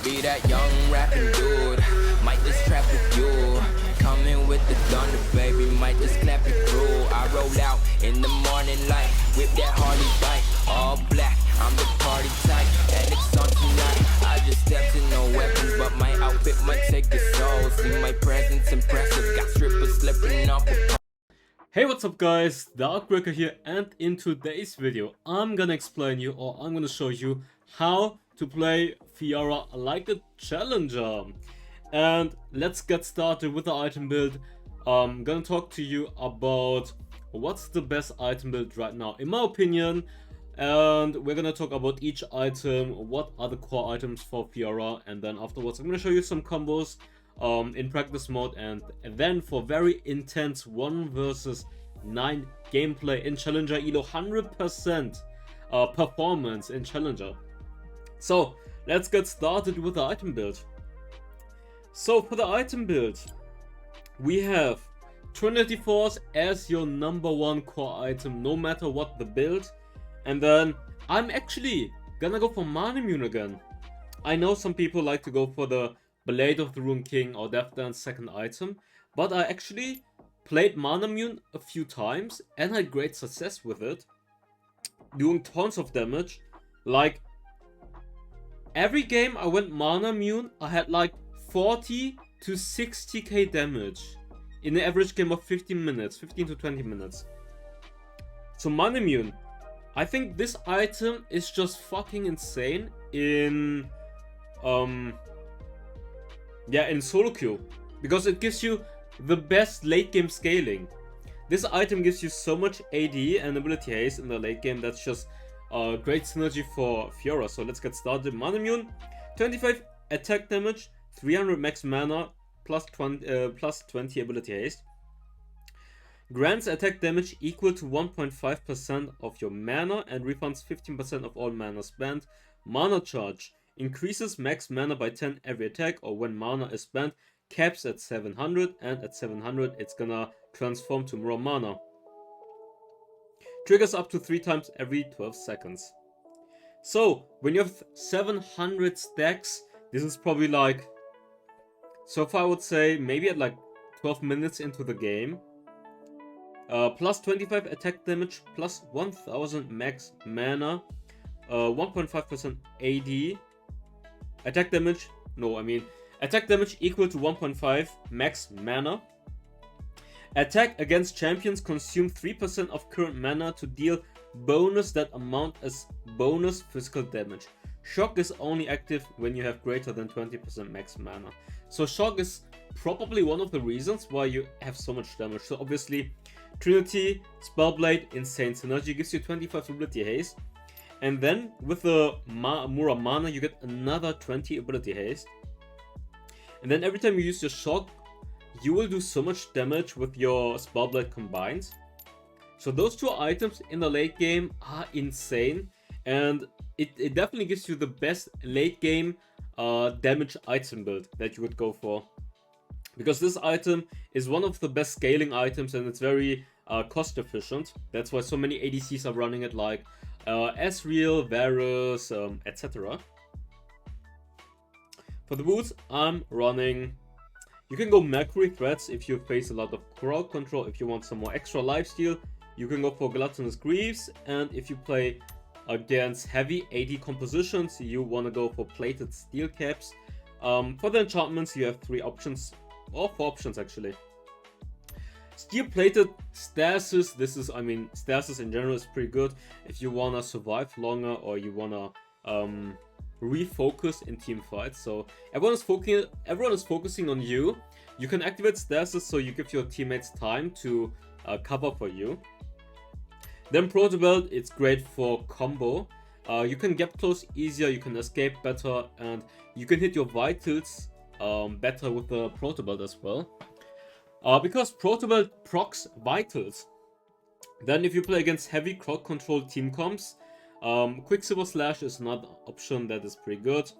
Be that young rapping dude, might just trap with you. Coming with the thunder, baby, might just clap it through. I roll out in the morning light, whip that Harley bike, all black, I'm the party type, and it's on tonight. I just stepped in no weapons, but my outfit might take the soul. See my presence impressive, got strippers slipping off the. Hey, what's up guys, Darkbreaker here, and in today's video I'm gonna explain you, or I'm gonna show you how to play Fiora like a challenger. And let's get started with the item build. I'm gonna talk to you about what's the best item build right now in my opinion, and we're gonna talk about each item, what are the core items for Fiora, and then afterwards I'm gonna show you some combos in practice mode, and then for very intense 1 versus 9 gameplay in challenger elo, 100% performance in challenger. So let's get started with the item build. So for the item build, we have Trinity Force as your #1 core item no matter what the build, and then I'm actually gonna go for Mana Immune again. I know some people like to go for the Blade of the Rune King or Death Dance second item, but I actually played Mana Immune a few times and had great success with it, doing tons of damage. Like, every game I went Mana Immune, I had like 40 to 60k damage in an average game of 15 minutes, 15 to 20 minutes. So Mana Immune, I think this item is just fucking insane in Soloq, because it gives you the best late game scaling. This item gives you so much AD and ability haste in the late game, that's just great synergy for Fiora. So let's get started. Mana Immune, 25 attack damage, 300 max mana, plus 20 ability haste. Grants attack damage equal to 1.5% of your mana and refunds 15% of all mana spent. Mana charge, increases max mana by 10 every attack or when mana is spent, caps at 700, and at 700 it's gonna transform to raw mana. Triggers up to 3 times every 12 seconds. So when you have 700 stacks, this is probably like, so far I would say maybe at like 12 minutes into the game. Plus 25 attack damage, plus 1000 max mana, 1.5% AD. Attack damage, attack damage equal to 1.5 max mana. Attack against champions consume 3% of current mana to deal bonus that amount as bonus physical damage. Shock is only active when you have greater than 20% max mana. So Shock is probably one of the reasons why you have so much damage. So obviously Trinity, Spellblade, insane synergy, gives you 25 ability haste. And then with the Mura Mana you get another 20 ability haste. And then every time you use your Shock, you will do so much damage with your Spellblade combined. So those two items in the late game are insane, and it definitely gives you the best late game damage item build that you would go for. Because this item is one of the best scaling items and it's very cost efficient. That's why so many ADCs are running it, like Ezreal, Varus, etc. For the boots, I'm running... You can go Mercury Threats if you face a lot of crowd control. If you want some more extra lifesteal, you can go for Gluttonous Greaves. And if you play against heavy AD compositions, you want to go for Plated Steel Caps. For the enchantments, you have 3 options, or 4 options actually. Steel Plated Stasis, this is, Stasis in general is pretty good if you want to survive longer or you want to refocus in team fights. So everyone is focusing on you. You can activate Stasis so you give your teammates time to cover for you. Then Proto Belt, it's great for combo. You can get close easier, you can escape better, and you can hit your vitals better with the Proto Belt as well. Because Proto Belt procs vitals. Then if you play against heavy crowd control team comps, Quicksilver Slash is another option that is pretty good.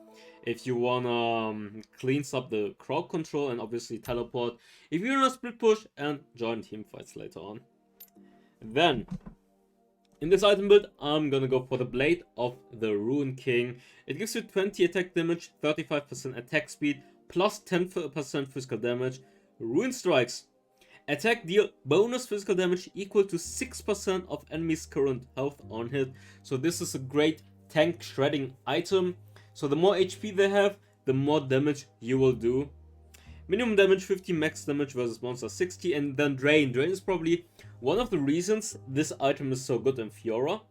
If you wanna cleans up the crowd control and obviously teleport if you're in a split push and join team fights later on. Then In this item build, I'm gonna go for the Blade of the Rune King. It gives you 20 attack damage, 35% attack speed, plus 10% physical damage. Rune Strikes. Attack deal bonus physical damage equal to 6% of enemy's current health on hit. So this is a great tank shredding item. So the more HP they have, the more damage you will do. Minimum damage 50, max damage versus monster 60, and then Drain. Drain is probably one of the reasons this item is so good in Fiora.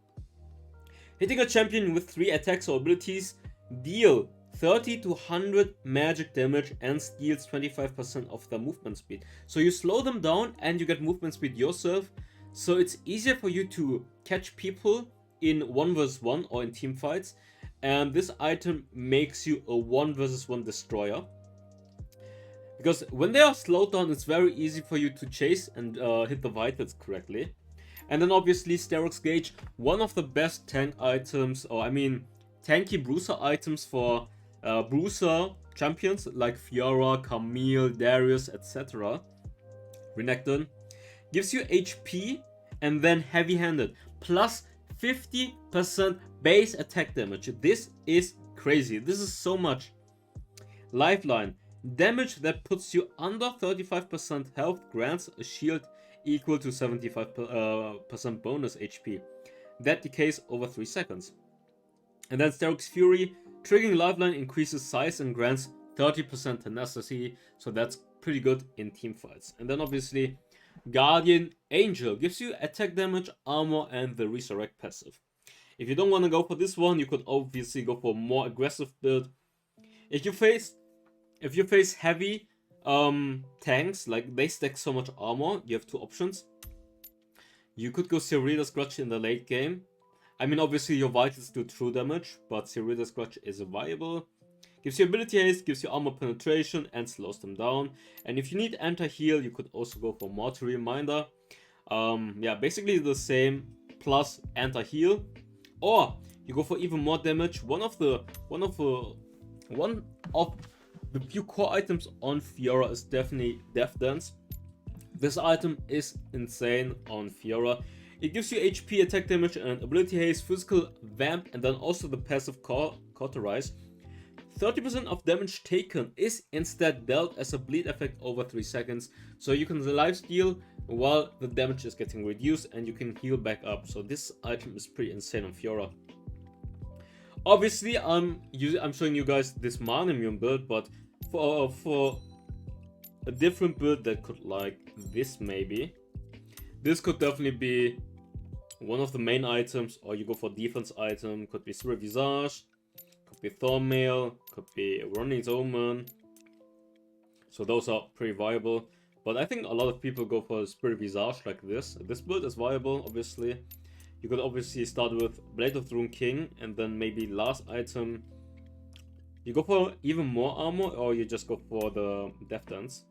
Hitting a champion with 3 attacks or abilities, deal 30 to 100 magic damage and steals 25% of their movement speed. So you slow them down and you get movement speed yourself. So it's easier for you to catch people in 1 vs 1 or in team fights. And this item makes you a 1 vs 1 destroyer. Because when they are slowed down, it's very easy for you to chase and hit the vitals correctly. And then obviously Soloq's Gauge, one of the best tank items, or I mean tanky bruiser items for bruiser champions like Fiora, Camille, Darius, etc. Renekton. Gives you HP and then heavy-handed. Plus 50% base attack damage. This is crazy. This is so much. Lifeline. Damage that puts you under 35% health grants a shield equal to 75% bonus HP. That decays over 3 seconds. And then Soloq's Fury. Triggering Lifeline increases size and grants 30% tenacity. So that's pretty good in team fights. And then obviously Guardian Angel gives you attack damage, armor, and the Resurrect passive. If you don't want to go for this one, you could obviously go for a more aggressive build. If you face heavy tanks, like they stack so much armor, you have 2 options. You could go Cerrida's Grudge in the late game. I mean, obviously your vitals do true damage, but Cerrida's Grudge is viable. Gives you ability haste, gives you armor penetration, and slows them down. And if you need anti-heal, you could also go for Mortal Reminder. Yeah, basically the same plus anti-heal. Or you go for even more damage. One of the few core items on Fiora is definitely Death Dance. This item is insane on Fiora. It gives you HP, attack damage, and ability haste, physical vamp, and then also the passive cauterize. 30% of damage taken is instead dealt as a bleed effect over 3 seconds. So you can lifesteal while the damage is getting reduced and you can heal back up. So this item is pretty insane on Fiora. Obviously, I'm showing you guys this Mana Immune build, but for a different build that could like this maybe. This could definitely be one of the main items, or you go for defense item. Could be Spirit Visage, could be Thornmail, could be Running's Omen. So those are pretty viable. But I think a lot of people go for Spirit Visage like this. This build is viable, obviously. You could obviously start with Blade of the Rune King, and then maybe last item you go for even more armor, or you just go for the Death Dance.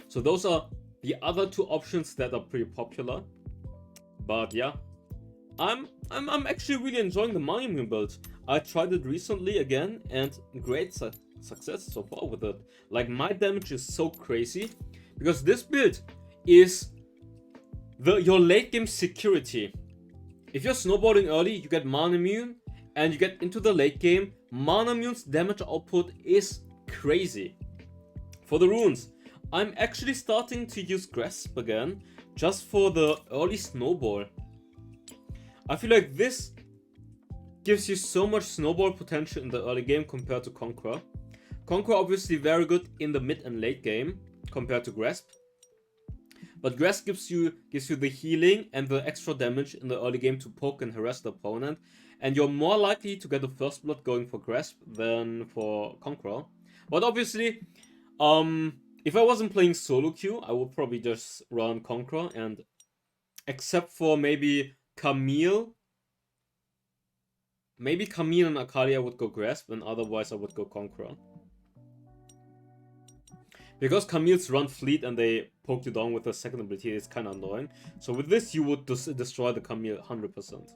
So those are the other 2 options that are pretty popular. But yeah, I'm actually really enjoying the Mana Immune build. I tried it recently again, and great success so far with it. Like, my damage is so crazy because this build is your late game security. If you're snowballing early, you get Mana Immune, and you get into the late game, Mana Immune's damage output is crazy. For the runes, I'm actually starting to use Grasp again, just for the early snowball. I feel like this gives you so much snowball potential in the early game compared to Conqueror. Conqueror obviously very good in the mid and late game compared to Grasp. But Grasp gives you the healing and the extra damage in the early game to poke and harass the opponent. And you're more likely to get the first blood going for Grasp than for Conqueror. But obviously, if I wasn't playing solo queue, I would probably just run Conqueror, and except for maybe Camille and Akali I would go Grasp, and otherwise I would go Conqueror. Because Camille's run fleet and they poke you down with a second ability, it's kind of annoying. So with this you would destroy the Camille 100%.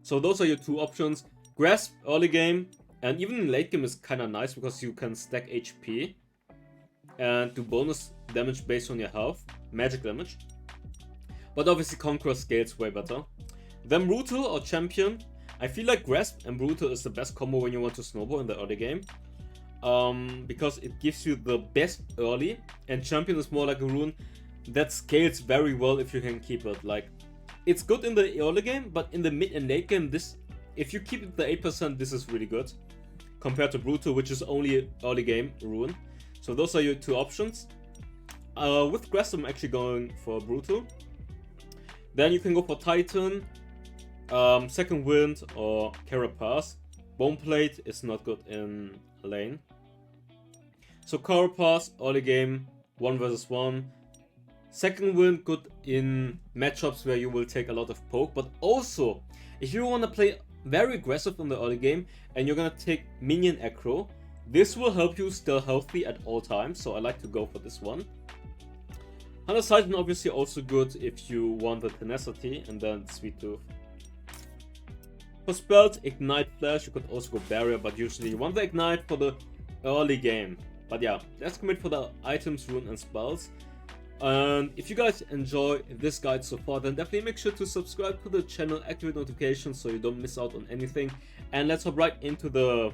So those are your 2 options. Grasp early game, and even in late game is kind of nice because you can stack HP and do bonus damage based on your health, magic damage. But obviously Conqueror scales way better. Then Brutal or Champion. I feel like Grasp and Brutal is the best combo when you want to snowball in the early game. Because it gives you the best early, and Champion is more like a rune that scales very well if you can keep it. Like, it's good in the early game, but in the mid and late game, if you keep it the 8%, this is really good. Compared to Brutal, which is only early game rune. So those are your two options. With Grasp, I'm actually going for Brutal. Then you can go for Titan, Second Wind, or Carapace. Boneplate is not good in lane. So Carapace, early game, 1 versus 1. Second Wind, good in matchups where you will take a lot of poke. But also, if you want to play very aggressive in the early game and you're going to take minion aggro, this will help you stay healthy at all times. So I like to go for this one. Hunter Titan obviously also good if you want the tenacity, and then Sweet Tooth. For spells, Ignite Flash, you could also go Barrier, but usually you want the Ignite for the early game. But yeah, let's commit for the items, rune, and spells. And if you guys enjoy this guide so far, then definitely make sure to subscribe to the channel, activate notifications so you don't miss out on anything. And let's hop right into the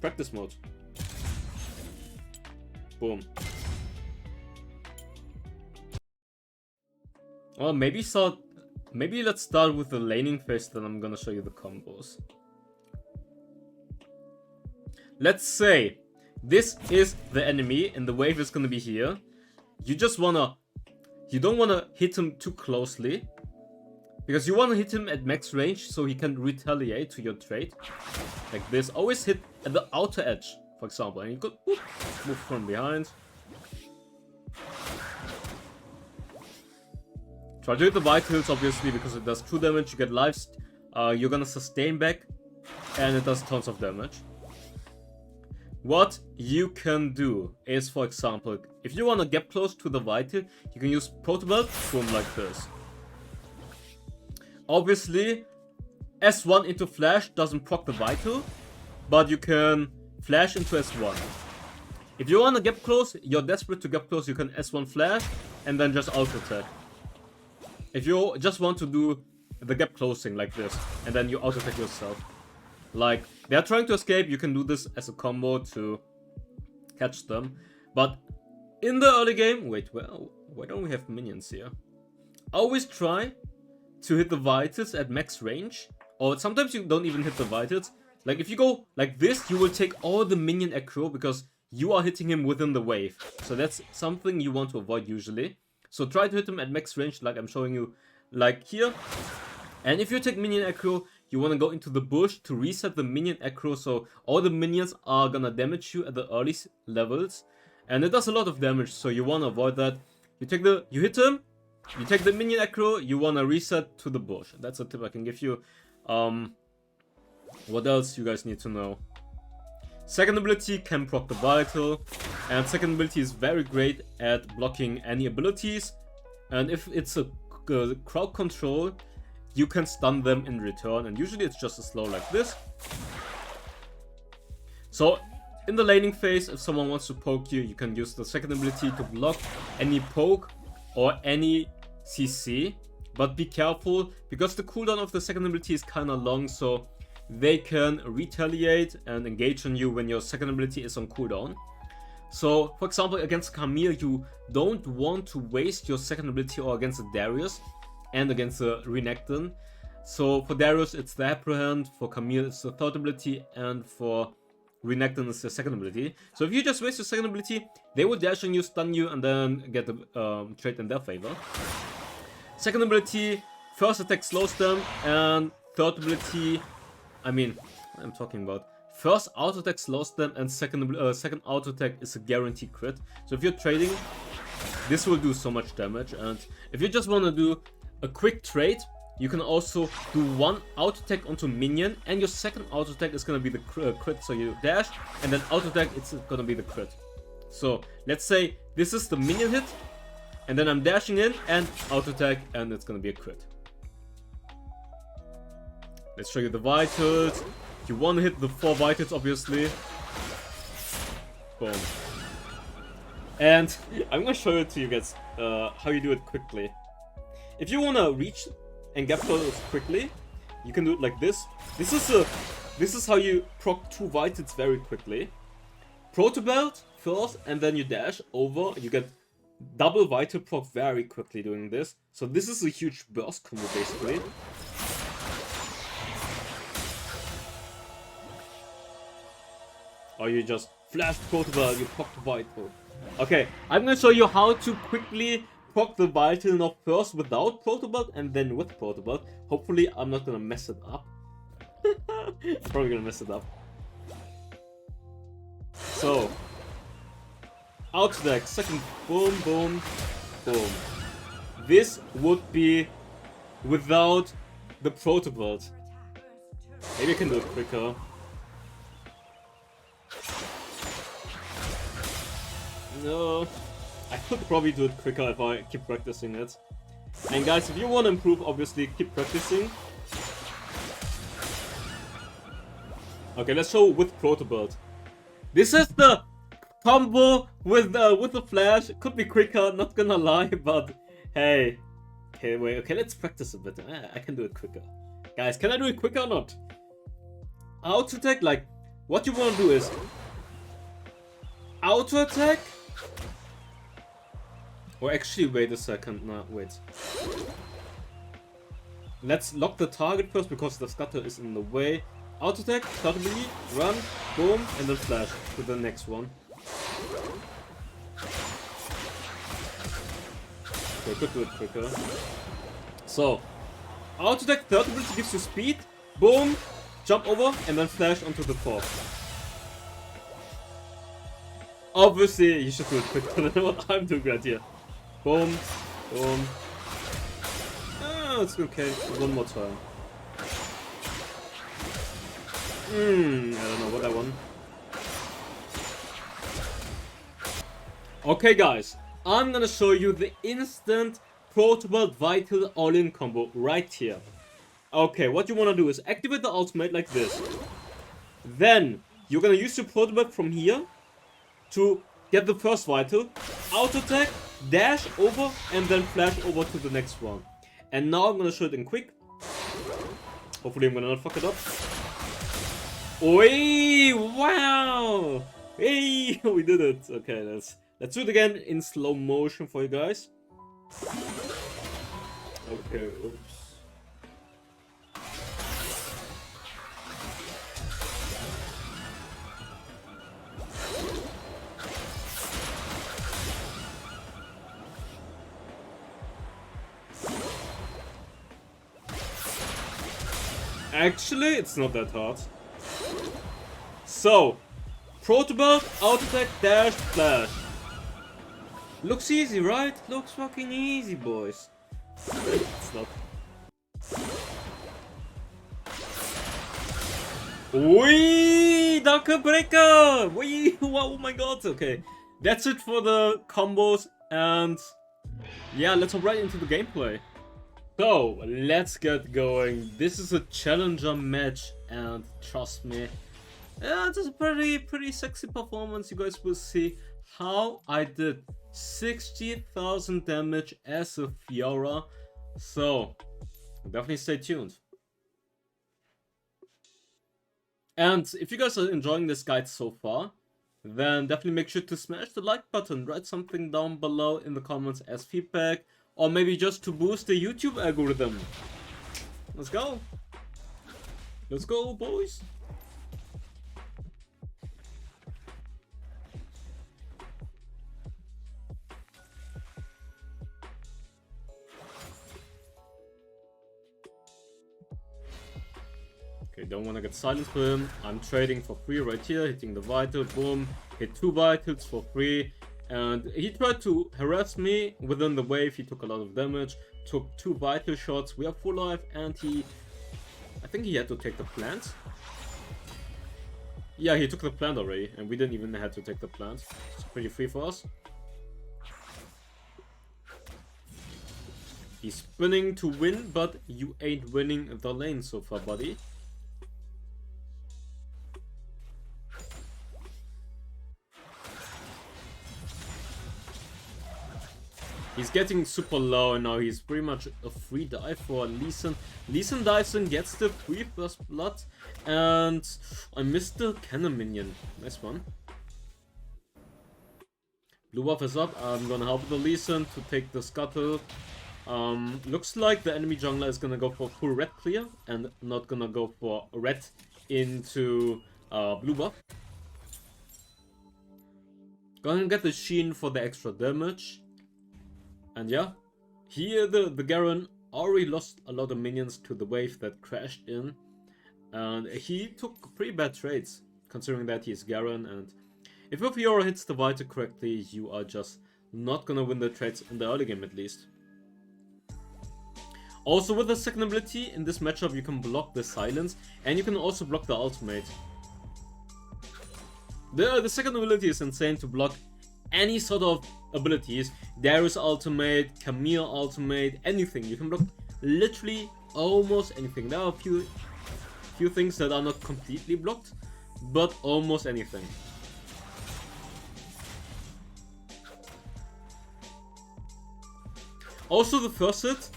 practice mode. Boom. Well, maybe let's start with the laning phase, then I'm gonna show you the combos. Let's say this is the enemy and the wave is gonna be here. You don't wanna hit him too closely, because you wanna hit him at max range so he can retaliate to your trade. Like this. Always hit at the outer edge, for example, and you could move from behind. Try to hit the vitals, obviously, because it does 2 damage, you get lives, you're gonna sustain back, and it does tons of damage. What you can do is, for example, if you wanna get close to the vital, you can use Protobelt, boom, like this. Obviously, S1 into flash doesn't proc the vital, but you can flash into S1. If you wanna get close, you're desperate to get close, you can S1 flash, and then just auto attack. If you just want to do the gap closing like this, and then you auto attack yourself. Like, they are trying to escape, you can do this as a combo to catch them. But in the early game, wait, well, why don't we have minions here? Always try to hit the vitals at max range, or sometimes you don't even hit the vitals. Like, if you go like this, you will take all the minion aggro because you are hitting him within the wave. So that's something you want to avoid usually. So try to hit him at max range, like I'm showing you, like here. And if you take minion aggro, you want to go into the bush to reset the minion aggro, so all the minions are gonna damage you at the early levels. And it does a lot of damage, so you want to avoid that. You hit him, you take the minion aggro, you want to reset to the bush. That's a tip I can give you. What else you guys need to know? Second ability can proc the vital, and second ability is very great at blocking any abilities. And if it's a crowd control, you can stun them in return, and usually it's just a slow like this. So in the laning phase, if someone wants to poke you, you can use the second ability to block any poke or any CC. But be careful, because the cooldown of the second ability is kind of long, so they can retaliate and engage on you when your second ability is on cooldown. So, for example, against Camille, you don't want to waste your second ability, or against the Darius and against the Renekton. So for Darius it's the Apprehend, for Camille it's the third ability, and for Renekton it's the second ability. So if you just waste your second ability, they will dash on you, stun you, and then get the trait in their favor. Second ability, first attack slows them, and third ability, what I'm talking about. First auto attack slows them, and second auto attack is a guaranteed crit. So if you're trading, this will do so much damage. And if you just want to do a quick trade, you can also do one auto attack onto minion, and your second auto attack is going to be the crit. So you dash, and then auto attack, it's going to be the crit. So let's say this is the minion hit, and then I'm dashing in and auto attack, and it's going to be a crit. Let's show you the vitals. You want to hit the 4 vitals, obviously. Boom. And I'm going to show it to you guys how you do it quickly. If you want to reach and get close quickly, you can do it like this. This is how you proc 2 vitals very quickly. Proto Belt first, and then you dash over. You get double vital proc very quickly doing this. So this is a huge burst combo basically. Or you just flash Proto Belt, you proc the vital. Okay, I'm gonna show you how to quickly proc the vital knob first without Proto Belt and then with Proto Belt. Hopefully I'm not gonna mess it up. Probably gonna mess it up. So, out deck, second, boom, boom, boom. This would be without the Proto Belt. Maybe I can do it quicker. No, I could probably do it quicker if I keep practicing it. And guys, if you want to improve, obviously keep practicing. Okay, let's show with Proto Belt. This is the combo with the flash. It could be quicker, not gonna lie, but hey. Okay, wait, okay, let's practice a bit. I can do it quicker. Guys, can I do it quicker or not? Auto attack, like, what you wanna do is auto attack. Or actually, wait a second, no, wait. Let's lock the target first because the scutter is in the way. Auto attack, start melee, run, boom, and then flash to the next one. Okay, could do it quicker. So, auto attack, third ability gives you speed, boom, jump over, and then flash onto the top. Obviously, you should do it quicker than what I'm doing right here. Boom, boom. Oh, it's okay. One more time. I don't know what I want. Okay, guys. I'm gonna show you the instant Proto Belt Vital all-in combo right here. Okay, what you wanna do is activate the ultimate like this. Then, you're gonna use your Proto Belt from here to get the first vital, auto attack, dash over, and then flash over to the next one. And now I'm gonna show it in quick. Hopefully I'm gonna not fuck it up. Oi! Wow! Hey! We did it! Okay, let's do it again in slow motion for you guys. Okay, oops. Actually, it's not that hard. So, Proto Belt, auto attack, dash, flash. Looks easy, right? Looks fucking easy, boys. It's not. Wee! Darkbreaker! Wee! Oh my god, okay. That's it for the combos, and yeah, let's hop right into the gameplay. So, let's get going. This is a challenger match, and trust me, this is a pretty sexy performance. You guys will see how I did 60,000 damage as a Fiora. So, definitely stay tuned. And if you guys are enjoying this guide so far, then definitely make sure to smash the like button. Write something down below in the comments as feedback, or maybe just to boost the YouTube algorithm. Let's go. Let's go, boys. Okay, don't want to get silence for him. I'm trading for free right here, hitting the vital, boom, hit 2 vitals for free. And he tried to harass me within the wave. He took a lot of damage, took 2 vital shots. We are full life, and I think he had to take the plant. Yeah, he took the plant already, and we didn't even have to take the plant. It's pretty free for us. He's spinning to win, but you ain't winning the lane so far, buddy. He's getting super low now. He's pretty much a free dive for Lee Sin. Lee Sin dives in, gets the 3+ blood, and I missed the cannon minion. Nice one. Blue buff is up. I'm gonna help the Lee Sin to take the scuttle. Looks like the enemy jungler is gonna go for full red clear and not gonna go for red into blue buff. Gonna get the Sheen for the extra damage. And yeah, here the Garen already lost a lot of minions to the wave that crashed in. And he took pretty bad trades, considering that he's Garen. And if your Fiora hits the Vita correctly, you are just not gonna win the trades in the early game at least. Also with the second ability, in this matchup you can block the silence and you can also block the ultimate. The second ability is insane to block any sort of abilities. Darius ultimate, Camille ultimate, anything. You can block literally almost anything. There are a few things that are not completely blocked, but almost anything. Also the first hit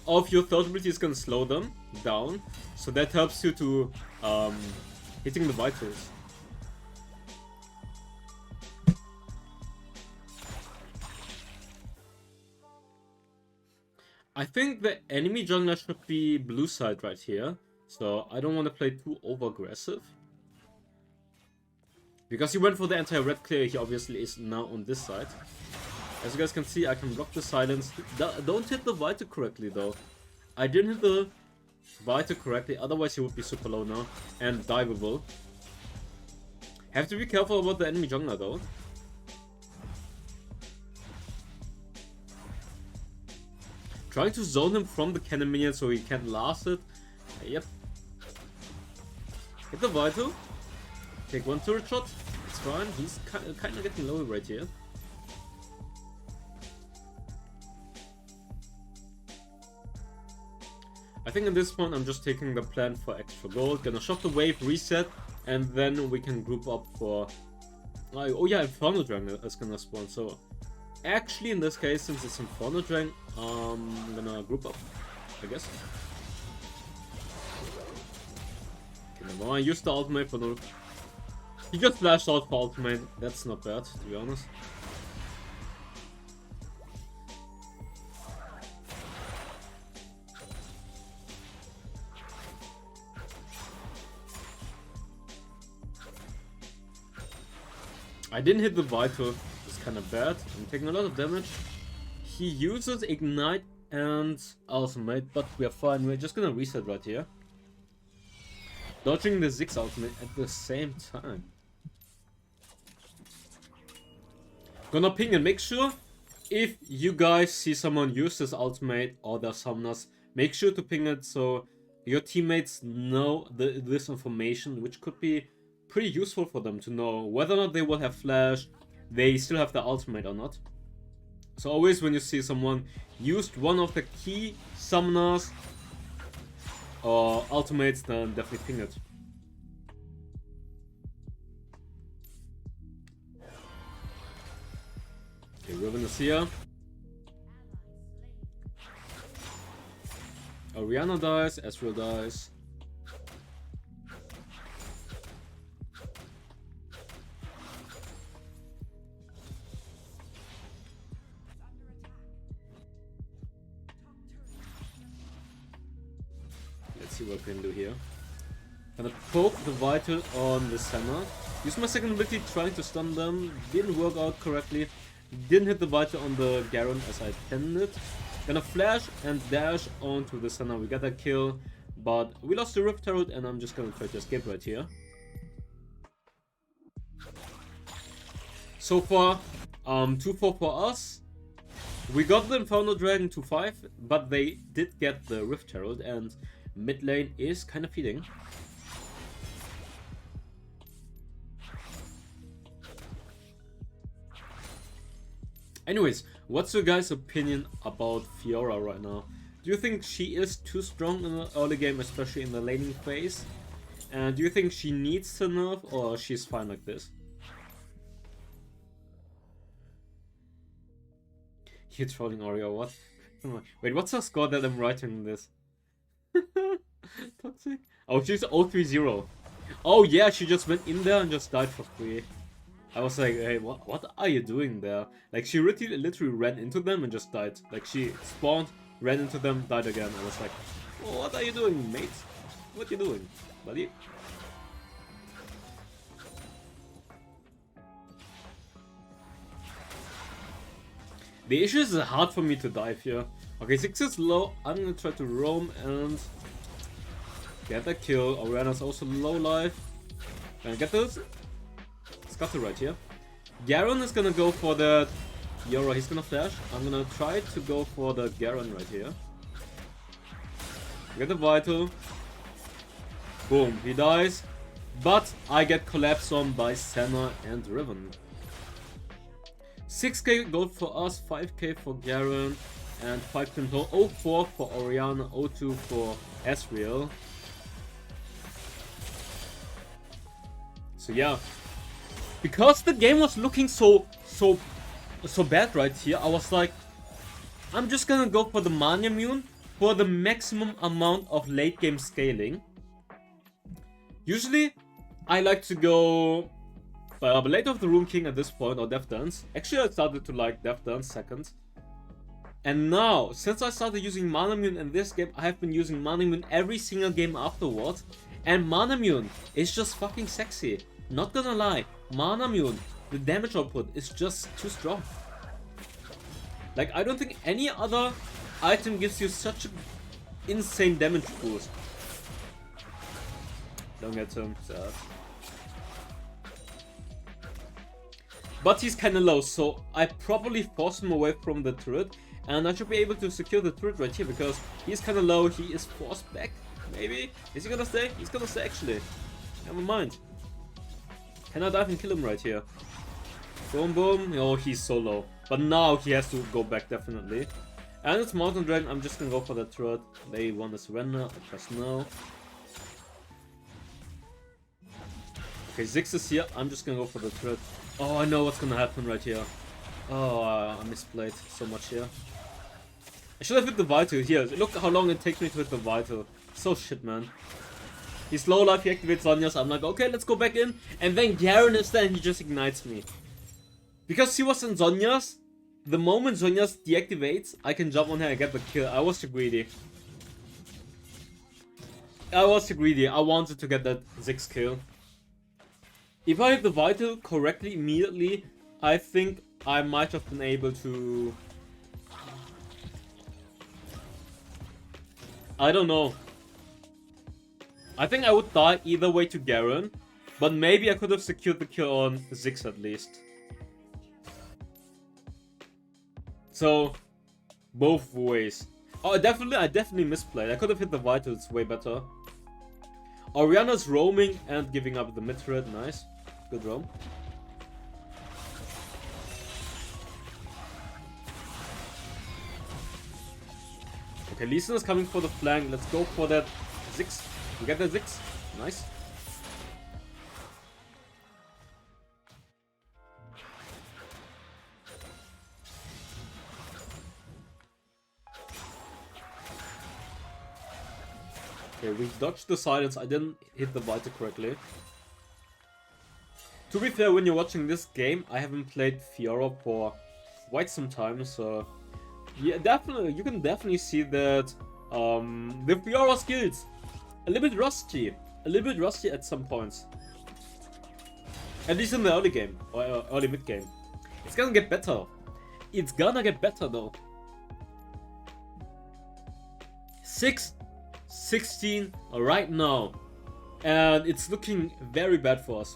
of your third ability is gonna slow them down, so that helps you to hitting the vitals. I think the enemy jungler should be blue side right here, so I don't want to play too over aggressive. Because he went for the anti-red clear, he obviously is now on this side. As you guys can see, I can block the silence. Don't hit the Vita correctly though. I didn't hit the Vita correctly, otherwise he would be super low now and diveable. Have to be careful about the enemy jungler though. Trying to zone him from the cannon minion so he can't last it. Yep. Hit the Vital. Take one turret shot. It's fine. He's kind of getting low right here. I think at this point I'm just taking the plan for extra gold. Gonna shot the wave, reset, and then we can group up for... oh yeah, Inferno Dragon is gonna spawn, so... Actually, in this case, since it's Inferno Dragon, I'm gonna group up, I guess. Okay, never mind. Use the ultimate for no... He just flashed out for ultimate. That's not bad, to be honest. I didn't hit the Vital. It's kind of bad. I'm taking a lot of damage. He uses Ignite and Ultimate, but we are fine. We're just gonna reset right here. Dodging the Ziggs ultimate at the same time. Gonna ping and make sure if you guys see someone use this ultimate or their summoners, make sure to ping it so your teammates know this information, which could be pretty useful for them to know whether or not they will have flash, they still have the ultimate or not. So always when you see someone used one of the key summoners or ultimates, then definitely ping it. Okay, Riven is here. Orianna dies, Ezreal dies. Let's see what we can do here. Gonna poke the Vital on the center. Use my second ability trying to stun them. Didn't work out correctly. Didn't hit the Vital on the Garen as I intended. Gonna flash and dash onto the center. We got a kill, but we lost the Rift Herald and I'm just gonna try to escape right here. So far, 2-4 for us. We got the Inferno Dragon 2-5, but they did get the Rift Herald and mid lane is kind of feeding. Anyways, what's your guys' opinion about Fiora right now? Do you think she is too strong in the early game, especially in the laning phase? And do you think she needs to nerf or she's fine like this? You're trolling Oreo, what? Come on. Wait, what's the score that I'm writing in this? Toxic? Oh, she's 030. Oh yeah, she just went in there and just died for free. I was like, hey, what are you doing there? Like, she literally ran into them and just died. Like, she spawned, ran into them, died again. I was like, what are you doing, mate? What are you doing, buddy? The issue is hard for me to dive here. Okay, 6 is low. I'm gonna try to roam and get a kill. Oriana's also low life. Can I get this? Scuttle right here. Garen is gonna go for the Fiora. He's gonna flash. I'm gonna try to go for the Garen right here. Get the Vital. Boom, he dies. But I get collapsed on by Senna and Riven. 6k gold for us, 5k for Garen, and 5k total. 04 for Oriana, 02 for Ezreal. So yeah, because the game was looking so bad right here, I was like, I'm just gonna go for the Mana Immune for the maximum amount of late game scaling. Usually, I like to go Blade of the Rune King at this point, or Death Dance. Actually, I started to like Death Dance second. And now, since I started using Mana Immune in this game, I have been using Mana Immune every single game afterwards. And Mana Immune is just fucking sexy. Not gonna lie, Mana Immune, the damage output is just too strong. Like, I don't think any other item gives you such an insane damage boost. Don't get him, sad. But he's kinda low, so I probably force him away from the turret. And I should be able to secure the turret right here, because he's kinda low, he is forced back, maybe? Is he gonna stay? He's gonna stay actually. Never mind. Can I dive and kill him right here? Boom boom. Oh, he's so low. But now he has to go back definitely. And it's Mountain Dragon, I'm just gonna go for the turret. They want to surrender, I press no. Okay, Ziggs is here, I'm just gonna go for the turret. Oh, I know what's gonna happen right here. Oh, I misplayed so much here. I should have hit the Vital here. Look how long it takes me to hit the Vital. So shit, man. He's low life, he activates Sonya's. I'm like, okay, let's go back in. And then Garen is there and he just ignites me. Because he was in Sonya's, the moment Sonya's deactivates, I can jump on her and get the kill. I was too greedy. I wanted to get that Ziggs kill. If I hit the Vital correctly immediately, I think I might have been able to... I don't know. I think I would die either way to Garen, but maybe I could have secured the kill on Ziggs at least. So, both ways. Oh, I definitely misplayed. I could have hit the Vitals way better. Oriana's roaming and giving up the mid turret. Nice. Good roam. Okay, Lee Sin is coming for the flank. Let's go for that Ziggs. We get that Ziggs. Nice. Okay, we dodged the silence. I didn't hit the Vital correctly. To be fair, when you're watching this game, I haven't played Fiora for quite some time, so yeah, definitely you can definitely see that the Fiora skills a little bit rusty at some points. At least in the early game or early mid game. It's gonna get better. It's gonna get better though. 6-16 right now, and it's looking very bad for us.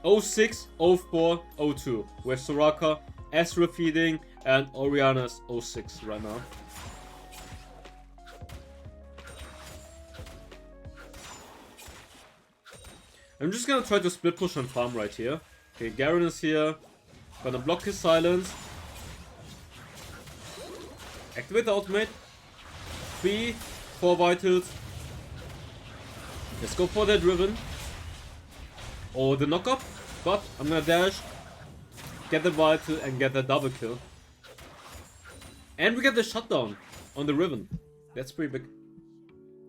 '06, '04, '02. We're Soraka, Ezreal feeding, and Oriana's 06 right now. I'm just gonna try to split push and farm right here. Okay, Garen is here. Gonna block his silence. Activate the ultimate. 3, 4 vitals. Let's go for that Riven. or the knockup, but I'm gonna dash, get the vital, and get the double kill. And we get the shutdown on the Riven. That's pretty big.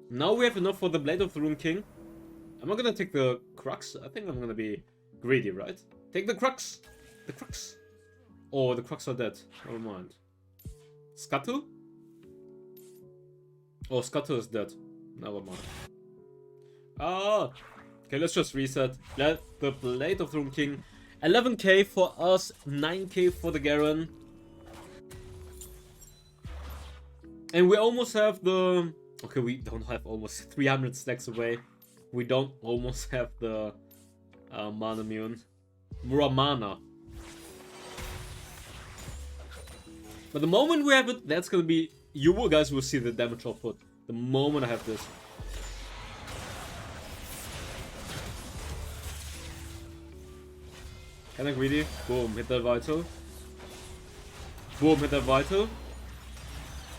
Now we have enough for the Blade of the Rune King. I'm not gonna take the Crux. I think I'm gonna be greedy, right? Take the Crux! The Crux! Oh, the Crux are dead. Never mind. Scuttle? Oh, Scuttle is dead. Never mind. Ah! Okay, let's just reset. Let the Blade of the Rune King. 11k for us, 9k for the Garen. And we almost have the... Okay, we don't have almost 300 stacks away. We don't almost have the Mana Mune. Muramana. But the moment we have it, that's gonna be... You guys will see the damage output. The moment I have this. Kinda greedy. Boom, hit that vital. Boom, hit that vital.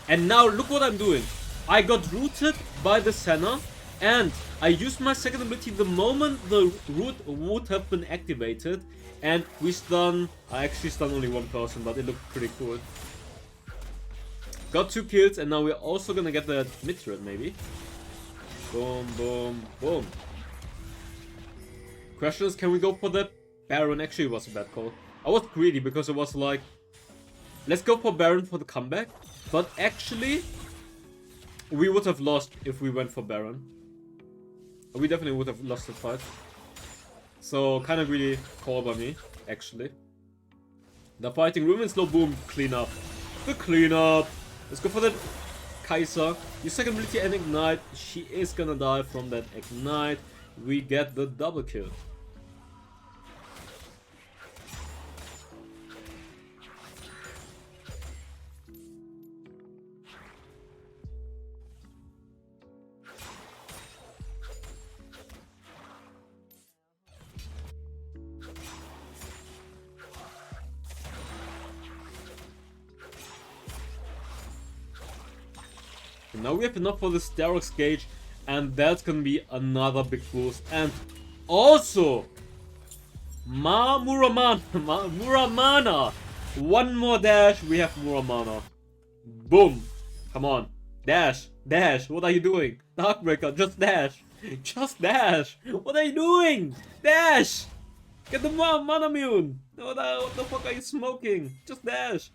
And now look what I'm doing. I got rooted by the Senna, and I used my second ability the moment the root would have been activated, and we stun. I actually stunned only one person, but it looked pretty cool. Got 2 kills, and now we're also gonna get the mid turret maybe. Boom, boom, boom. Question is, can we go for the Baron? Actually, it was a bad call. I was greedy because it was like, let's go for Baron for the comeback. But actually, we would have lost if we went for Baron. We definitely would have lost the fight. So, kind of really call by me, actually. The fighting room is no boom, clean up. The clean up. Let's go for the Kai'Sa. Use second ability and ignite. She is gonna die from that ignite. We get the double kill. Now we have enough for the Sterox gauge, and that's gonna be another big boost. And also, Muramana. One more dash, we have Muramana. Boom. Come on. Dash. Dash. What are you doing? Darkbreaker, just dash. Just dash. What are you doing? Dash. Get the Mana Mune. What the fuck are you smoking? Just dash.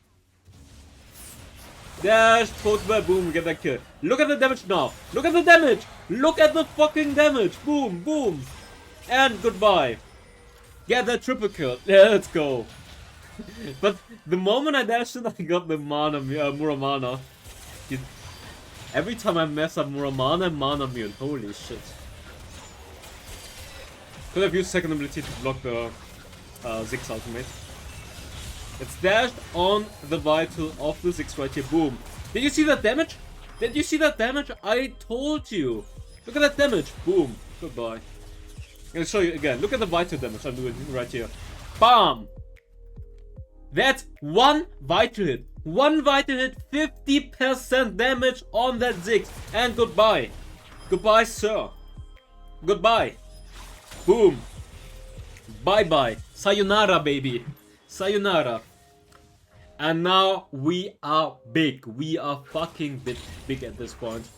Dash, close by, boom, get that kill. Look at the damage now. Look at the damage. Look at the fucking damage. Boom, boom. And goodbye. Get that triple kill. Let's go. But the moment I dashed in, I got the Muramana. Dude, every time I mess up Muramana and Mana Mune, holy shit. Could have used second ability to block the Ziggs ultimate. It's dashed on the vital of the Ziggs right here. Boom. Did you see that damage? Did you see that damage? I told you. Look at that damage. Boom. Goodbye. I'm gonna show you again. Look at the vital damage I'm doing right here. Bam. That's one vital hit. One vital hit, 50% damage on that Ziggs. And goodbye. Goodbye, sir. Goodbye. Boom. Bye-bye. Sayonara, baby. Sayonara. And now we are big. We are fucking big at this point.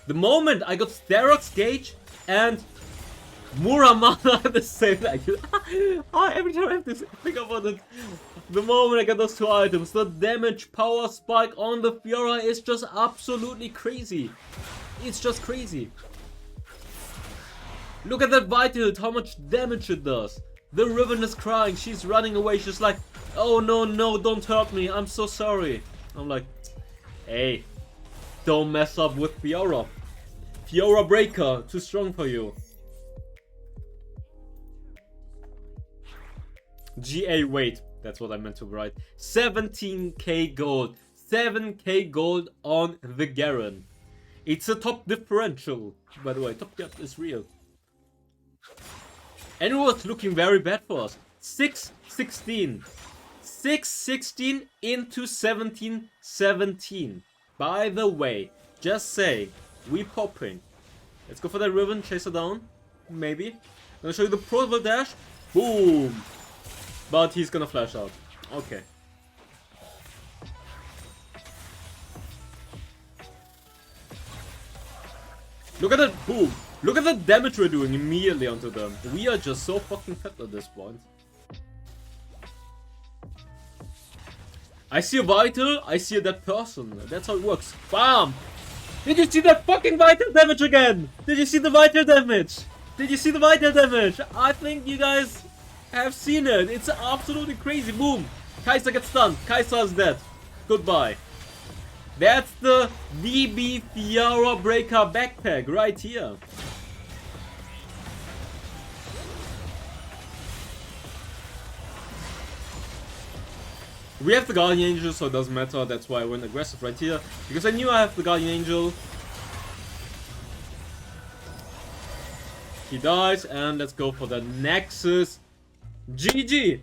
The moment I got Sterox Gauge and Muramana at the same time. Every time I have to think about it. The moment I get those two items, the damage power spike on the Fiora is just absolutely crazy. It's just crazy. Look at that vital, how much damage it does. The Riven is crying, she's running away, she's like, oh no, no, don't hurt me, I'm so sorry. I'm like, hey, don't mess up with Fiora. Fiora Breaker, too strong for you. GA, wait, that's what I meant to write. 17k gold, 7k gold on the Garen. It's a top differential, by the way, top gap is real. And it was looking very bad for us. 6-16. 6-16 into 17-17. By the way, just say, we popping. Let's go for that Riven, chase her down. maybe. I'm gonna show you the Pro dash. Boom! But he's gonna flash out. Okay. Look at that, boom! Look at the damage we're doing immediately onto them. We are just so fucking fat at this point. I see a vital, I see a dead person. That's how it works. Bam! Did you see that fucking vital damage again? Did you see the vital damage? Did you see the vital damage? I think you guys have seen it. It's absolutely crazy. Boom! Kai'Sa gets stunned. Kai'Sa is dead. Goodbye. That's the DB Fiora Breaker backpack right here. We have the Guardian Angel, so it doesn't matter. That's why I went aggressive right here. Because I knew I have the Guardian Angel. He dies, and let's go for the Nexus. GG!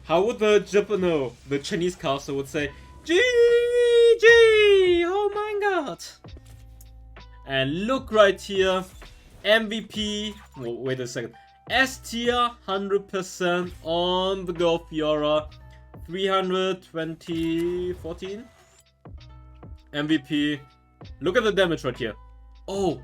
How would the Chinese caster would say, GG! Oh my god! And look right here. MVP. Oh, wait a second. S tier 100% on the go Fiora. 320-14 MVP. Look at the damage right here. Oh,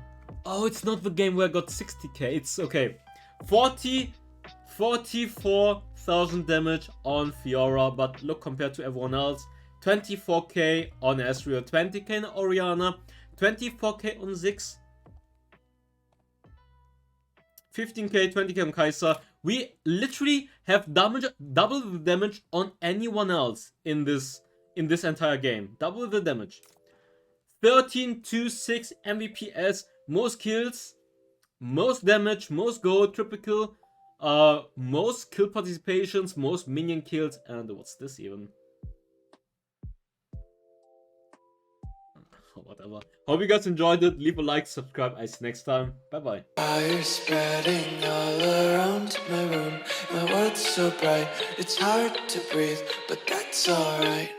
it's not the game where I got 60k. It's okay. 44,000 damage on Fiora, but look, compared to everyone else, 24k on Ezreal, 20k on Orianna, 24k on Ziggs, 15k, 20k on Kai'Sa. We literally have double the damage on anyone else in this entire game. Double the damage. 13-6 MVPs, most kills, most damage, most gold, triple kill, most kill participations, most minion kills, and what's this even? Whatever. Hope you guys enjoyed it. Leave a like, subscribe. I see you next time. Bye bye. Fire spreading all around my room. My world's so bright, it's hard to breathe, but that's alright.